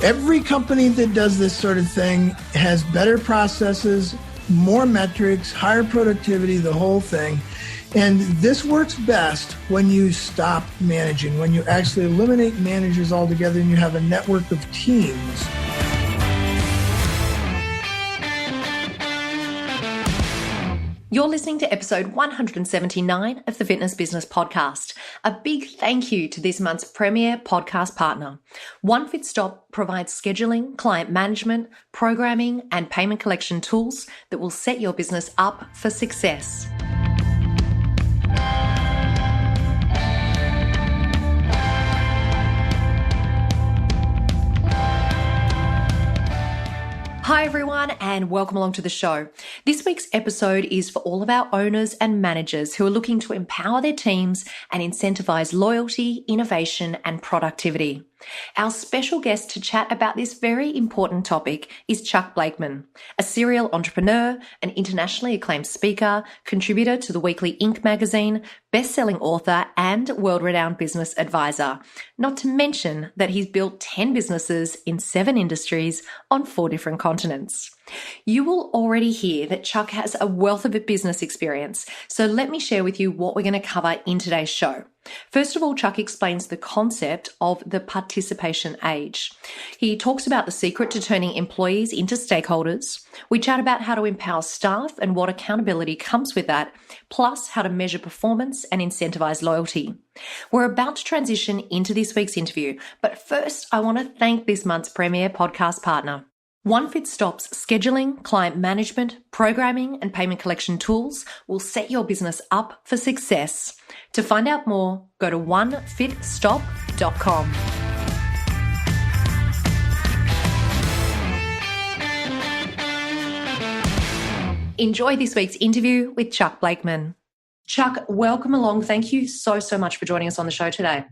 Every company that does this sort of thing has better processes, more metrics, higher productivity, the whole thing. And this works best when you stop managing, when you actually eliminate managers altogether and you have a network of teams. You're listening to episode 179 of the Fitness Business Podcast. A big thank you to this month's premier podcast partner. OneFitStop provides scheduling, client management, programming, and payment collection tools that will set your business up for success. Hi everyone, and welcome along to the show. This week's episode is for all of our owners and managers who are looking to empower their teams and incentivize loyalty, innovation, and productivity. Our special guest to chat about this very important topic is Chuck Blakeman, a serial entrepreneur, an internationally acclaimed speaker, contributor to the weekly Inc. magazine, best-selling author, and world-renowned business advisor. Not to mention that he's built 10 businesses in 7 industries on 4 different continents. You will already hear that Chuck has a wealth of business experience, so let me share with you what we're going to cover in today's show. First of all, Chuck explains the concept of the participation age. He talks about the secret to turning employees into stakeholders. We chat about how to empower staff and what accountability comes with that, plus how to measure performance and incentivize loyalty. We're about to transition into this week's interview, but first I want to thank this month's premier podcast partner. OneFitStop's scheduling, client management, programming, and payment collection tools will set your business up for success. To find out more, go to onefitstop.com. Enjoy this week's interview with Chuck Blakeman. Chuck, welcome along. Thank you so much for joining us on the show today.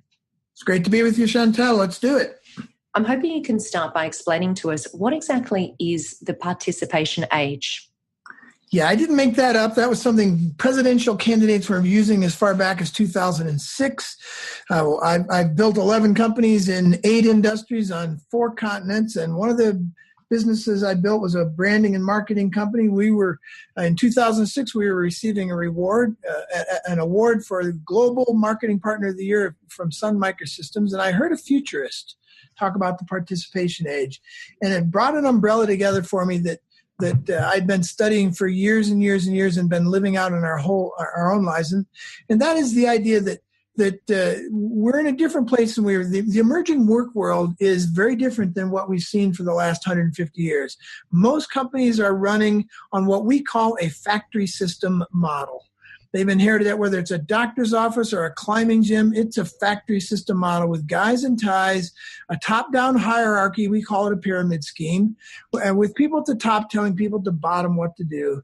It's great to be with you, Chantel. Let's do it. I'm hoping you can start by explaining to us what exactly is the participation age. Yeah, I didn't make that up. That was something presidential candidates were using as far back as 2006. I've built 11 companies in 8 industries on 4 continents, and one of the businesses I built was a branding and marketing company. We were, in 2006, we were receiving an award for the Global Marketing Partner of the Year from Sun Microsystems, and I heard a futurist talk about the participation age. And it brought an umbrella together for me that I'd been studying for years and years and years and been living out in our own lives. And that is the idea that we're in a different place than we were. The emerging work world is very different than what we've seen for the last 150 years. Most companies are running on what we call a factory system model. They've inherited that, whether it's a doctor's office or a climbing gym, it's a factory system model with guys in ties, a top-down hierarchy, we call it a pyramid scheme, and with people at the top telling people at the bottom what to do.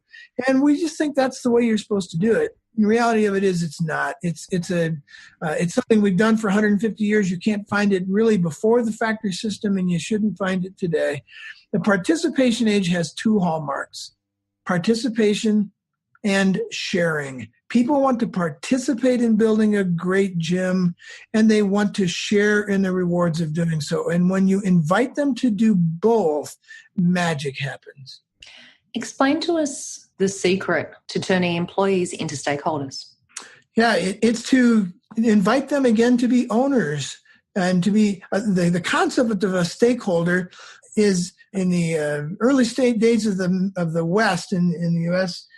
And we just think that's the way you're supposed to do it. The reality of it is it's not. It's something we've done for 150 years. You can't find it really before the factory system, and you shouldn't find it today. The participation age has 2 hallmarks: participation and sharing. People want to participate in building a great gym, and they want to share in the rewards of doing so. And when you invite them to do both, magic happens. Explain to us the secret to turning employees into stakeholders. Yeah, it's to invite them again to be owners and to be the concept of a stakeholder is in the early days of the West in the U.S.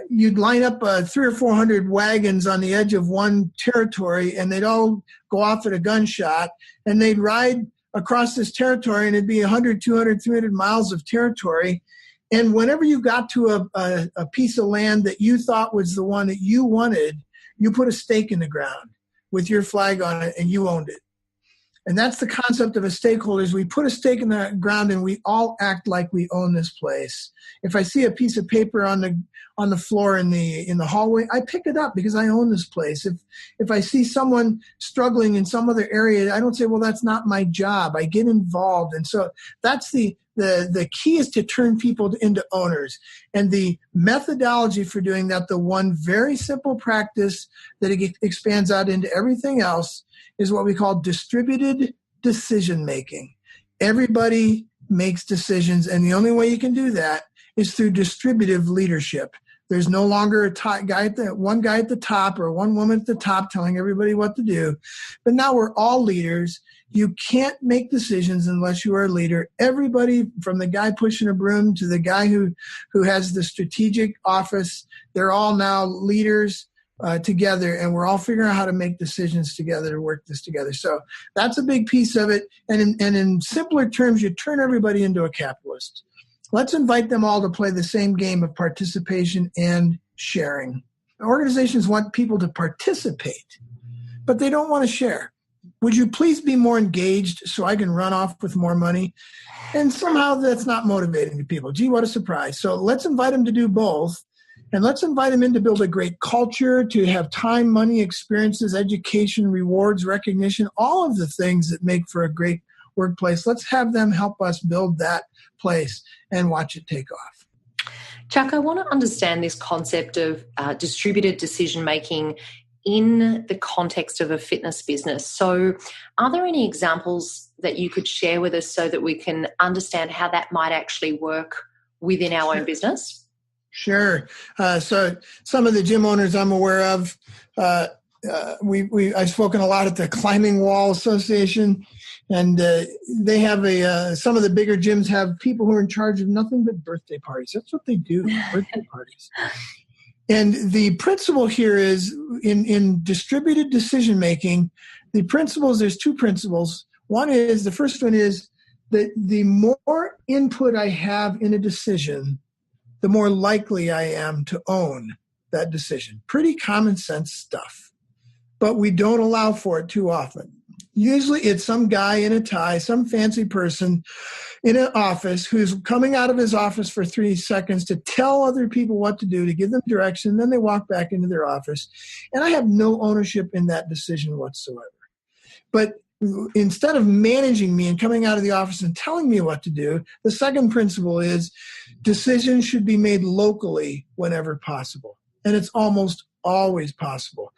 You'd line up 300 or 400 wagons on the edge of one territory, and they'd all go off at a gunshot, and they'd ride across this territory, and it'd be 100, 200, 300 miles of territory. And whenever you got to a piece of land that you thought was the one that you wanted, you put a stake in the ground with your flag on it, and you owned it. And that's the concept of a stakeholder, is we put a stake in the ground and we all act like we own this place. If I see a piece of paper on the floor in the hallway, I pick it up because I own this place. If I see someone struggling in some other area, I don't say, well, that's not my job. I get involved. And so that's the key, is to turn people into owners. And the methodology for doing that, the one very simple practice that it expands out into everything else, is what we call distributed decision making. Everybody makes decisions, and the only way you can do that is through distributive leadership. There's no longer one guy at the top or one woman at the top telling everybody what to do. But now we're all leaders. You can't make decisions unless you are a leader. Everybody, from the guy pushing a broom to the guy who has the strategic office, they're all now leaders together, and we're all figuring out how to make decisions together to work this together. So that's a big piece of it. And in simpler terms, you turn everybody into a capitalist. Let's invite them all to play the same game of participation and sharing. Organizations want people to participate, but they don't want to share. Would you please be more engaged so I can run off with more money? And somehow that's not motivating to people. Gee, what a surprise. So let's invite them to do both. And let's invite them in to build a great culture, to have time, money, experiences, education, rewards, recognition, all of the things that make for a great workplace. Let's have them help us build that place and watch it take off. Chuck, I want to understand this concept of distributed decision-making in the context of a fitness business. So are there any examples that you could share with us so that we can understand how that might actually work within our own business? Sure. So some of the gym owners I'm aware of, I've spoken a lot at the Climbing Wall Association, and they have some of the bigger gyms have people who are in charge of nothing but birthday parties. That's what they do, birthday parties. And the principle here is in distributed decision-making, there's two principles. The first one is that the more input I have in a decision, the more likely I am to own that decision. Pretty common sense stuff, but we don't allow for it too often. Usually it's some guy in a tie, some fancy person in an office who's coming out of his office for 3 seconds to tell other people what to do, to give them direction, and then they walk back into their office. And I have no ownership in that decision whatsoever. But instead of managing me and coming out of the office and telling me what to do, the second principle is decisions should be made locally whenever possible. And it's almost always possible.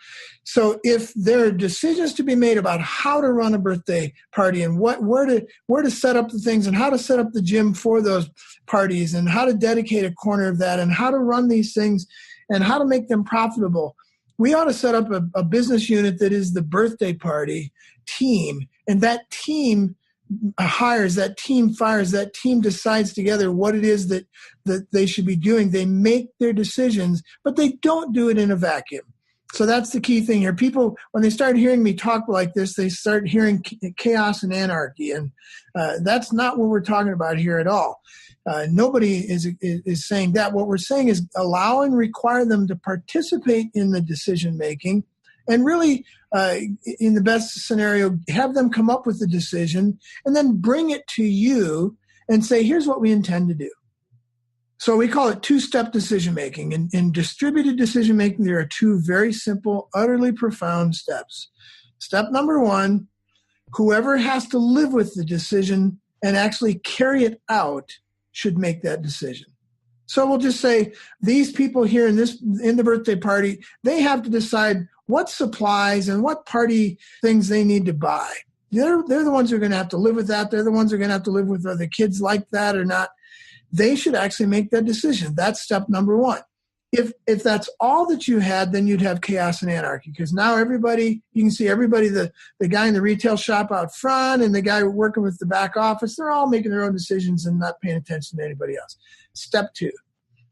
So if there are decisions to be made about how to run a birthday party and where to set up the things and how to set up the gym for those parties and how to dedicate a corner of that and how to run these things and how to make them profitable, we ought to set up a business unit that is the birthday party team. And that team hires, that team fires, that team decides together what it is that they should be doing. They make their decisions, but they don't do it in a vacuum. So that's the key thing here. People, when they start hearing me talk like this, they start hearing chaos and anarchy. And that's not what we're talking about here at all. Nobody is saying that. What we're saying is allow and require them to participate in the decision-making. And really, in the best scenario, have them come up with the decision and then bring it to you and say, here's what we intend to do. So we call it two-step decision-making. In distributed decision-making, there are two very simple, utterly profound steps. Step number one, whoever has to live with the decision and actually carry it out should make that decision. So we'll just say these people here in the birthday party, they have to decide what supplies and what party things they need to buy. They're the ones who are going to have to live with that. They're the ones who are going to have to live with whether the kids like that or not. They should actually make that decision. That's step number one. If that's all that you had, then you'd have chaos and anarchy, because now everybody, you can see everybody, the guy in the retail shop out front and the guy working with the back office, they're all making their own decisions and not paying attention to anybody else. Step two.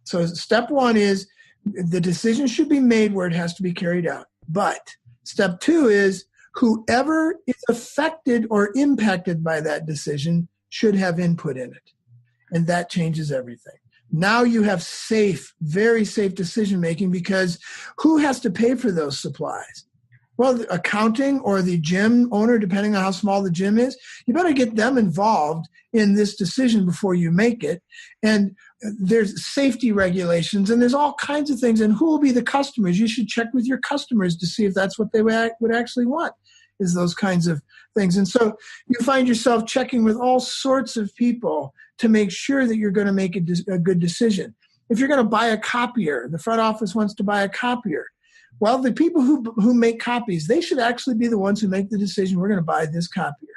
So step one is the decision should be made where it has to be carried out. But step two is whoever is affected or impacted by that decision should have input in it. And that changes everything. Now you have safe, very safe decision-making, because who has to pay for those supplies? Well, the accounting or the gym owner, depending on how small the gym is, you better get them involved in this decision before you make it. And there's safety regulations and there's all kinds of things. And who will be the customers? You should check with your customers to see if that's what they would actually want, is those kinds of things. And so you find yourself checking with all sorts of people to make sure that you're going to make a good decision. If you're going to buy a copier, the front office wants to buy a copier. Well, the people who make copies, they should actually be the ones who make the decision, we're going to buy this copier.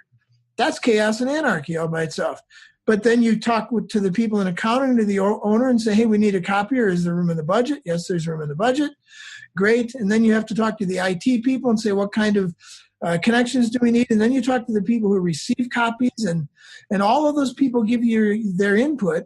That's chaos and anarchy all by itself. But then you talk to the people in accounting, to the owner, and say, hey, we need a copier. Is there room in the budget? Yes, there's room in the budget. Great. And then you have to talk to the IT people and say, what kind of connections do we need? And then you talk to the people who receive copies, and all of those people give you their input.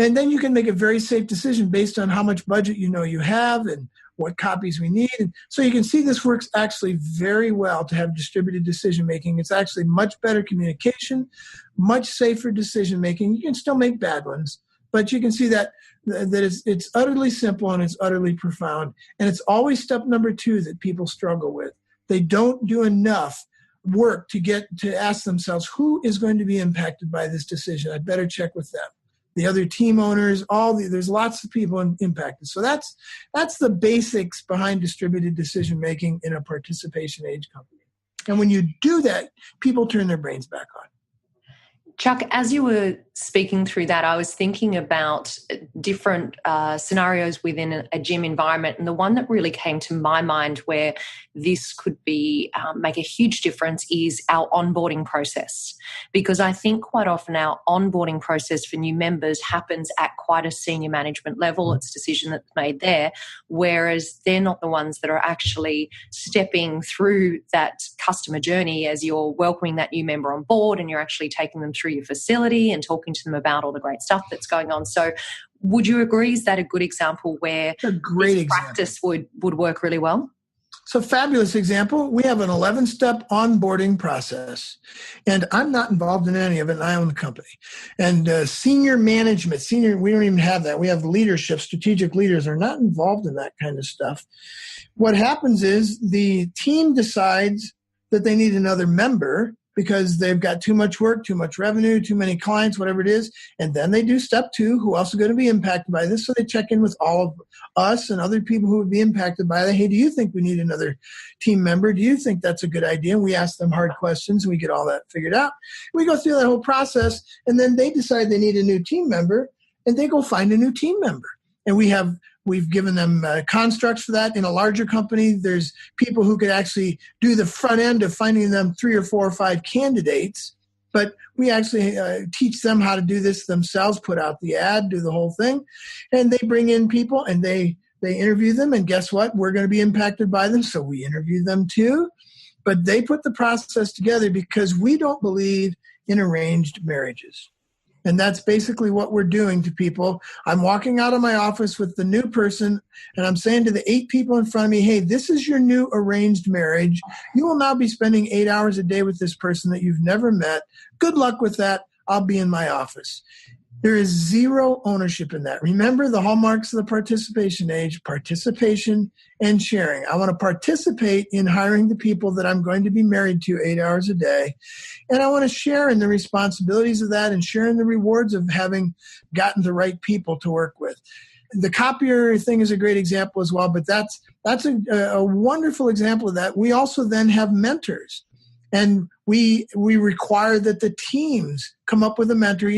And then you can make a very safe decision based on how much budget you have and what copies we need. And so you can see this works actually very well to have distributed decision making. It's actually much better communication, much safer decision making. You can still make bad ones, but you can see that it's utterly simple and it's utterly profound. And it's always step number 2 that people struggle with. They don't do enough work to ask themselves, who is going to be impacted by this decision? I better check with them. The other team owners, there's lots of people impacted. So that's the basics behind distributed decision making in a participation age company. And when you do that, people turn their brains back on. Chuck, as you were speaking through that, I was thinking about different scenarios within a gym environment. And the one that really came to my mind where this could be make a huge difference is our onboarding process. Because I think quite often our onboarding process for new members happens at quite a senior management level. It's a decision that's made there, whereas they're not the ones that are actually stepping through that customer journey as you're welcoming that new member on board and you're actually taking them through your facility and talking to them about all the great stuff that's going on. So would you agree, is that a good example where this practice would work really well? So fabulous example. We have an 11-step onboarding process, and I'm not involved in any of it, and I own the company. And senior management, we don't even have that. We have leadership, strategic leaders are not involved in that kind of stuff. What happens is the team decides that they need another member because they've got too much work, too much revenue, too many clients, whatever it is. And then they do step 2, who else is going to be impacted by this? So they check in with all of us and other people who would be impacted by that. Hey, do you think we need another team member? Do you think that's a good idea? And we ask them hard questions and we get all that figured out. We go through that whole process, and then they decide they need a new team member, and they go find a new team member. And we've given them constructs for that. In a larger company, there's people who could actually do the front end of finding them 3 or 4 or 5 candidates. But we actually teach them how to do this themselves, put out the ad, do the whole thing. And they bring in people and they interview them. And guess what? We're going to be impacted by them. So we interview them too. But they put the process together because we don't believe in arranged marriages. And that's basically what we're doing to people. I'm walking out of my office with the new person, and I'm saying to the 8 people in front of me, hey, this is your new arranged marriage. You will now be spending 8 hours a day with this person that you've never met. Good luck with that. I'll be in my office. There is zero ownership in that. Remember the hallmarks of the participation age: participation and sharing. I want to participate in hiring the people that I'm going to be married to 8 hours a day. And I want to share in the responsibilities of that and share in the rewards of having gotten the right people to work with. The copier thing is a great example as well, but that's a wonderful example of that. We also then have mentors. And we require that the teams come up with a mentor.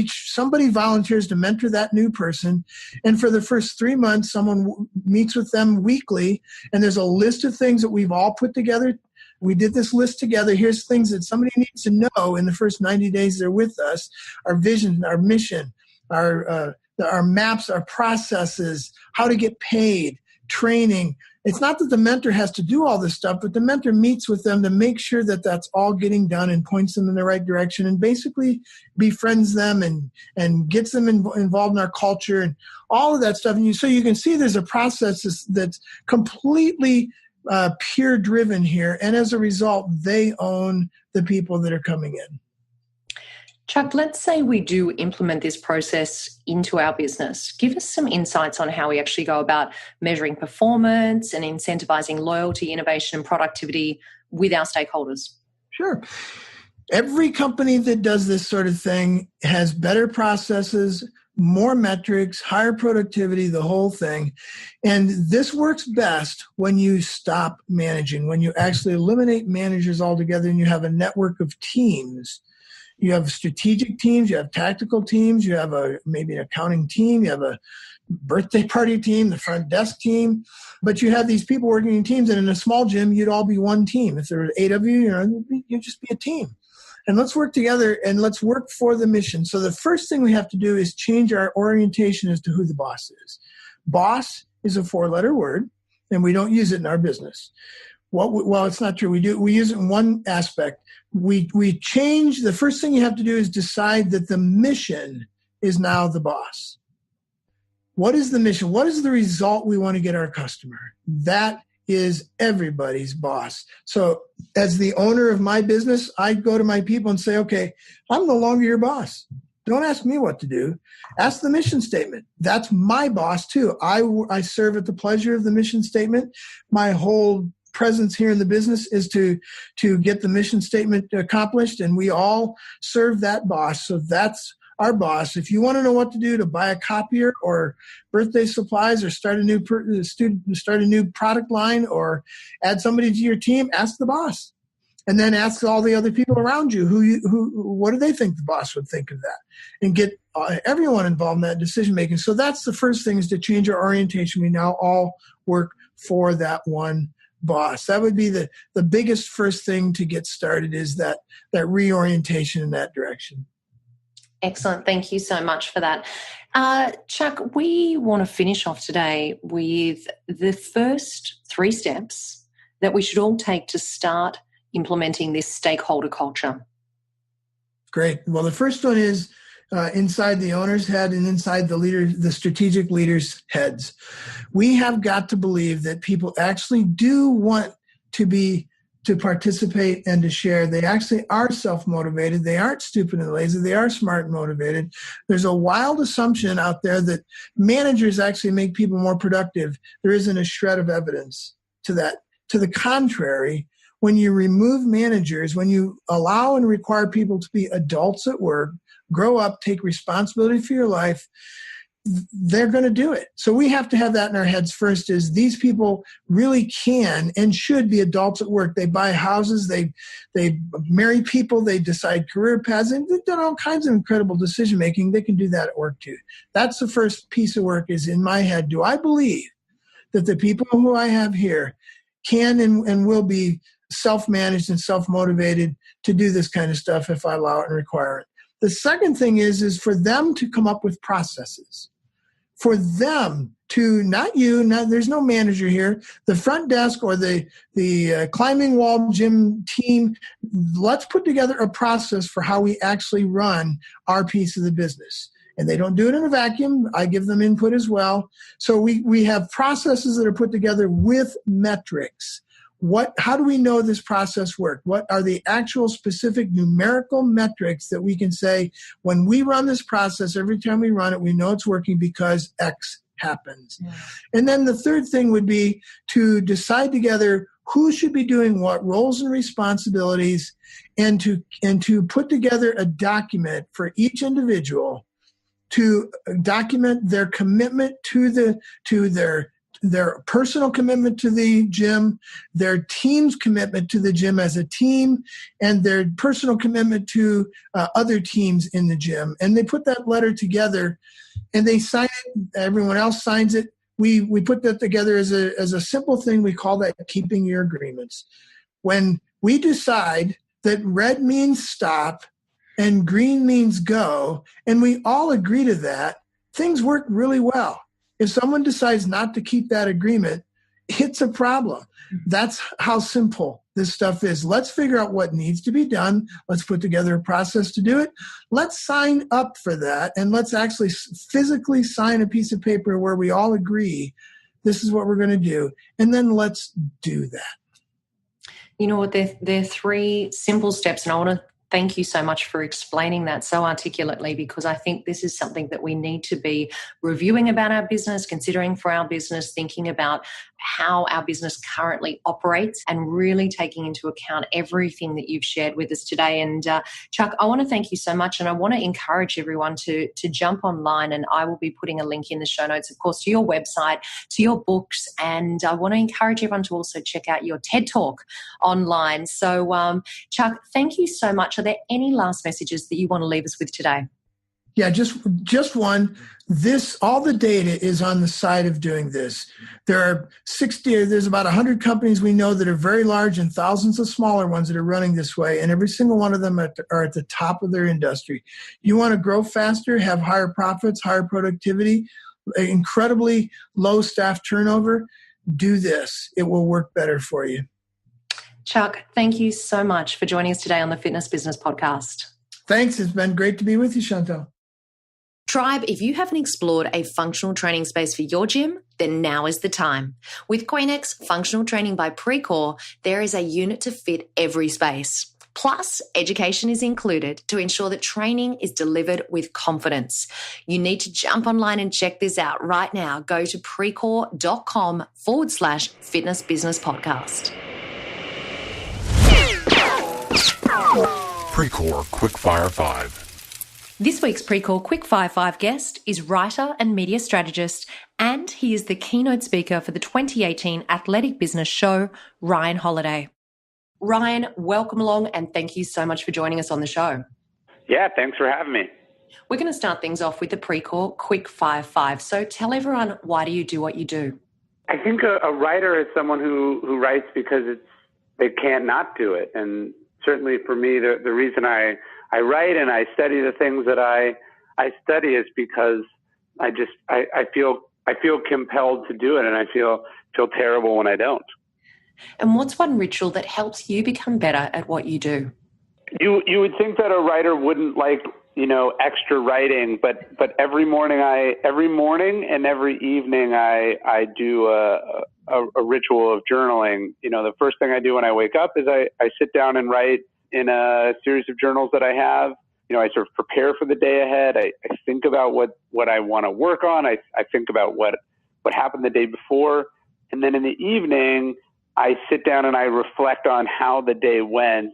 Somebody volunteers to mentor that new person. And for the first 3 months, someone meets with them weekly. And there's a list of things that we've all put together. We did this list together. Here's things that somebody needs to know in the first 90 days they're with us: our vision, our mission, our maps, our processes, how to get paid, training. It's not that the mentor has to do all this stuff, but the mentor meets with them to make sure that that's all getting done and points them in the right direction and basically befriends them and gets them involved in our culture and all of that stuff. And so you can see there's a process that's completely peer-driven here. And as a result, they own the people that are coming in. Chuck, let's say we do implement this process into our business. Give us some insights on how we actually go about measuring performance and incentivizing loyalty, innovation, and productivity with our stakeholders. Sure. Every company that does this sort of thing has better processes, more metrics, higher productivity, the whole thing. And this works best when you stop managing, when you actually eliminate managers altogether and you have a network of teams. You have strategic teams, you have tactical teams, you have maybe an accounting team, you have a birthday party team, the front desk team, but you have these people working in teams, and in a small gym, you'd all be one team. If there were 8 of you, you'd just be a team. and let's work together and let's work for the mission. So the first thing we have to do is change our orientation as to who the boss is. Boss is a 4-letter word, and we don't use it in our business. Well, it's not true. We use it in one aspect. We change. The first thing you have to do is decide that the mission is now the boss. What is the mission? What is the result we want to get our customer? That is everybody's boss. So as the owner of my business, I go to my people and say, okay, I'm no longer your boss. Don't ask me what to do. Ask the mission statement. That's my boss too. I serve at the pleasure of the mission statement. My whole presence here in the business is to get the mission statement accomplished, and we all serve that boss. So that's our boss. If you want to know what to do to buy a copier or birthday supplies or start a new product line or add somebody to your team, ask the boss. And then ask all the other people around you what do they think the boss would think of that, and get everyone involved in that decision making. So that's the first thing, is to change our orientation. We now all work for that one boss. That would be the biggest first thing to get started, is that reorientation in that direction. Excellent. Thank you so much for that. Chuck, we want to finish off today with the first 3 steps that we should all take to start implementing this stakeholder culture. Great. Well, the first one is inside the owner's head and inside the strategic leaders' heads. We have got to believe that people actually do want to participate and to share. They actually are self-motivated. They aren't stupid and lazy. They are smart and motivated. There's a wild assumption out there that managers actually make people more productive. There isn't a shred of evidence to that. To the contrary, when you remove managers, when you allow and require people to be adults at work, grow up, take responsibility for your life, they're going to do it. So we have to have that in our heads first, is these people really can and should be adults at work. They buy houses, they marry people, they decide career paths, and they've done all kinds of incredible decision making. They can do that at work too. That's the first piece of work, is in my head. Do I believe that the people who I have here can and will be self-managed and self-motivated to do this kind of stuff if I allow it and require it? The second thing is for them to come up with processes. For them to, there's no manager here, the front desk or the climbing wall gym team, let's put together a process for how we actually run our piece of the business. And they don't do it in a vacuum. I give them input as well. So we have processes that are put together with metrics. How do we know this process worked? What are the actual specific numerical metrics that we can say, when we run this process, every time we run it, we know it's working because X happens. Yeah. And then the third thing would be to decide together who should be doing what roles and responsibilities, and to put together a document for each individual to document their commitment to their personal commitment to the gym, their team's commitment to the gym as a team, and their personal commitment to other teams in the gym. And they put that letter together, and they sign it. Everyone else signs it. We put that together as a simple thing. We call that keeping your agreements. When we decide that red means stop and green means go, and we all agree to that, things work really well. If someone decides not to keep that agreement, it's a problem. That's how simple this stuff is. Let's figure out what needs to be done. Let's put together a process to do it. Let's sign up for that, and let's actually physically sign a piece of paper where we all agree this is what we're going to do, and then let's do that. You know what? They're 3 simple steps, and I want to thank you so much for explaining that so articulately, because I think this is something that we need to be reviewing about our business, considering for our business, thinking about how our business currently operates, and really taking into account everything that you've shared with us today. And Chuck, I want to thank you so much, and I want to encourage everyone to jump online, and I will be putting a link in the show notes, of course, to your website, to your books, and I want to encourage everyone to also check out your TED Talk online. So Chuck, thank you so much. Are there any last messages that you want to leave us with today? Yeah, just one. All the data is on the side of doing this. There's about 100 companies we know that are very large and thousands of smaller ones that are running this way, and every single one of them are at the top of their industry. You want to grow faster, have higher profits, higher productivity, incredibly low staff turnover, do this. It will work better for you. Chuck, thank you so much for joining us today on the Fitness Business Podcast. Thanks. It's been great to be with you, Chantal. Tribe, if you haven't explored a functional training space for your gym, then now is the time. With Queenex Functional Training by Precor, there is a unit to fit every space. Plus, education is included to ensure that training is delivered with confidence. You need to jump online and check this out right now. Go to precor.com/fitness business podcast. Precor Quickfire 5. This week's Precor Quickfire 5 guest is writer and media strategist, and he is the keynote speaker for the 2018 Athletic Business Show, Ryan Holiday. Ryan, welcome along, and thank you so much for joining us on the show. Yeah, thanks for having me. We're going to start things off with the Precor Quickfire 5. So tell everyone, why do you do what you do? I think a writer is someone who writes because they can't not do it. And certainly for me, the reason I write and I study the things that I study is because I feel compelled to do it, and I feel terrible when I don't. And what's one ritual that helps you become better at what you do? You would think that a writer wouldn't like, extra writing, but every morning and every evening I do a ritual of journaling. The first thing I do when I wake up is I sit down and write in a series of journals that I have. I sort of prepare for the day ahead. I think about what I want to work on. I think about what happened the day before. And then in the evening, I sit down and I reflect on how the day went,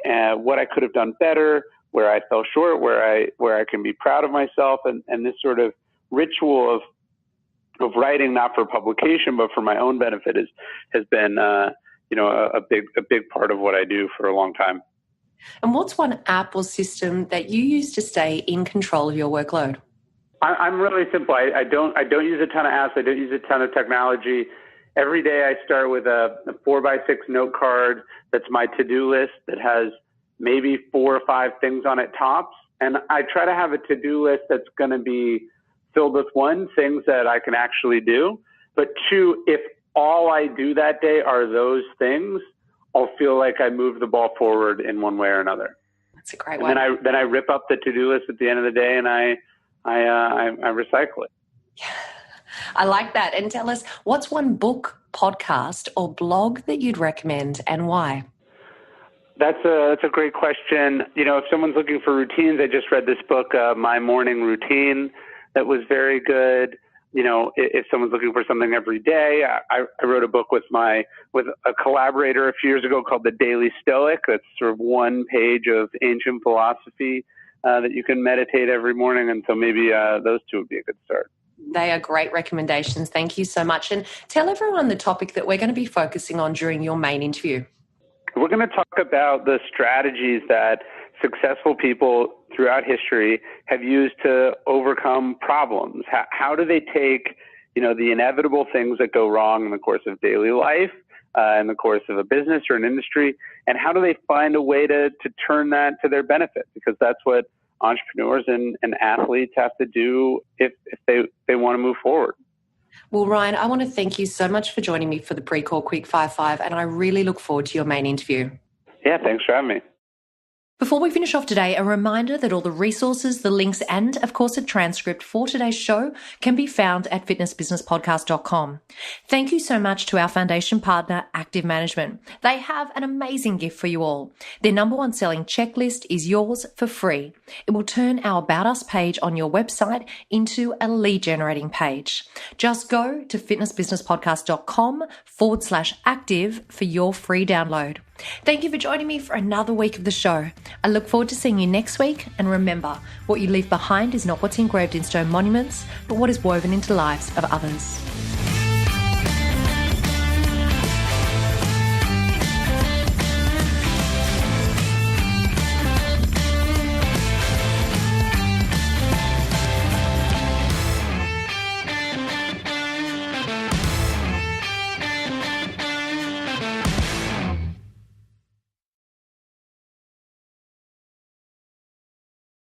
what I could have done better, where I fell short, where I can be proud of myself. And this sort of ritual of writing, not for publication, but for my own benefit has been, a big part of what I do for a long time. And what's one app or system that you use to stay in control of your workload? I'm really simple. I don't use a ton of apps. I don't use a ton of technology. Every day I start with a 4x6 note card that's my to-do list that has maybe 4 or 5 things on it tops. And I try to have a to-do list that's going to be filled with 1, things that I can actually do. But 2, if all I do that day are those things, I'll feel like I moved the ball forward in one way or another. That's a great one. And then I rip up the to-do list at the end of the day and I recycle it. I like that. And tell us, what's one book, podcast, or blog that you'd recommend and why? That's a great question. If someone's looking for routines, I just read this book, My Morning Routine, that was very good. If someone's looking for something every day, I wrote a book with a collaborator a few years ago called The Daily Stoic. That's sort of 1 page of ancient philosophy that you can meditate every morning. And so maybe those 2 would be a good start. They are great recommendations. Thank you so much. And tell everyone the topic that we're going to be focusing on during your main interview. We're going to talk about the strategies that successful people throughout history have used to overcome problems. How do they take, the inevitable things that go wrong in the course of daily life, in the course of a business or an industry, and how do they find a way to turn that to their benefit? Because that's what entrepreneurs and athletes have to do if they want to move forward. Well, Ryan, I want to thank you so much for joining me for the Precor Quickfire 5, and I really look forward to your main interview. Yeah, thanks for having me. Before we finish off today, a reminder that all the resources, the links, and of course a transcript for today's show can be found at fitnessbusinesspodcast.com. Thank you so much to our foundation partner, Active Management. They have an amazing gift for you all. Their #1 selling checklist is yours for free. It will turn our About Us page on your website into a lead generating page. Just go to fitnessbusinesspodcast.com/active for your free download. Thank you for joining me for another week of the show. I look forward to seeing you next week. And remember, what you leave behind is not what's engraved in stone monuments, but what is woven into the lives of others.